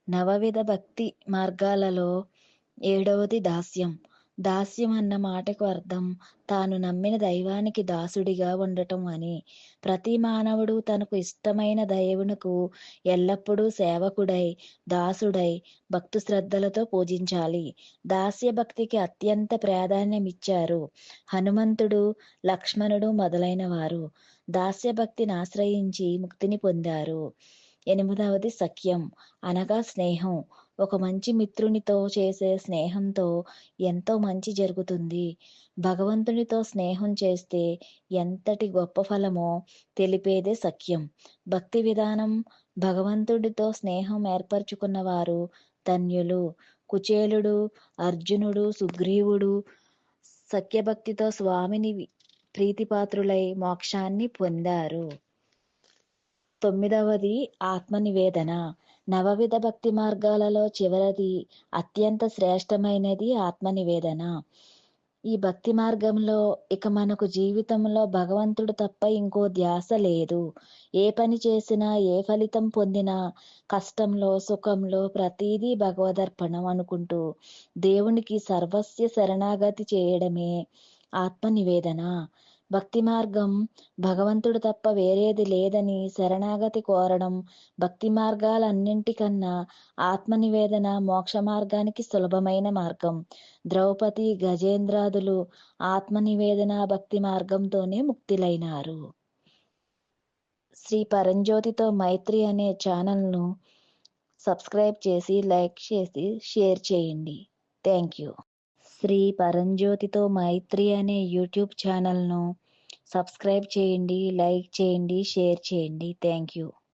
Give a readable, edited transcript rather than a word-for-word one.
నవవిధ భక్తి మార్గాలలో ఏడవది దాస్యం. దాస్యం అన్న మాటకు అర్థం తాను నమ్మిన దైవానికి దాసుడిగా ఉండటం అని. ప్రతి మానవుడు తనకు ఇష్టమైన దేవునకు ఎల్లప్పుడూ సేవకుడై, దాసుడై, భక్తి శ్రద్ధలతో పూజించాలి. దాస్య భక్తికి అత్యంత ప్రాధాన్యమిచ్చారు హనుమంతుడు, లక్ష్మణుడు మొదలైన వారు. దాస్య భక్తిని ఆశ్రయించి ముక్తిని పొందారు. ఎనిమిదవది సఖ్యం అనగా స్నేహం. ఒక మంచి మిత్రునితో చేసే స్నేహంతో ఎంతో మంచి జరుగుతుంది. భగవంతునితో స్నేహం చేస్తే ఎంతటి గొప్ప ఫలమో తెలిపేదే సఖ్యం. భక్తి విధానం భగవంతుడితో స్నేహం ఏర్పరచుకున్న వారు ధన్యులు. కుచేలుడు, అర్జునుడు, సుగ్రీవుడు సఖ్యభక్తితో స్వామిని ప్రీతిపాత్రులై మోక్షాన్ని పొందారు. తొమ్మిదవది ఆత్మనివేదన. నవవిధ భక్తి మార్గాలలో చివరిది అత్యంత శ్రేష్టమైనది ఆత్మనివేదన. ఈ భక్తి మార్గంలో ఇక మనకు జీవితంలో భగవంతుడు తప్ప ఇంకో ధ్యాస లేదు. ఏ పని చేసినా, ఏ ఫలితం పొందినా, కష్టంలో సుఖంలో ప్రతిదీ భగవదర్పణం అనుకుంటూ దేవునికి సర్వస్య శరణాగతి చేయడమే ఆత్మనివేదన. భక్తి మార్గం భగవంతుడు తప్ప వేరేది లేదని శరణాగతి కోరడం. భక్తి మార్గాలన్నింటికన్నా ఆత్మనివేదన మోక్ష మార్గానికి సులభమైన మార్గం. ద్రౌపది, గజేంద్రాదులు ఆత్మనివేదన భక్తి మార్గంతోనే ముక్తులైనారు. శ్రీ పరంజ్యోతితో మైత్రి అనే ఛానల్ను సబ్స్క్రైబ్ చేసి, లైక్ చేసి, షేర్ చేయండి. Thank you. శ్రీ పరంజ్యోతితో మైత్రి అనే యూట్యూబ్ ఛానల్ను సబ్స్క్రైబ్ చేయండి, లైక్ చేయండి, షేర్ చేయండి. Thank you.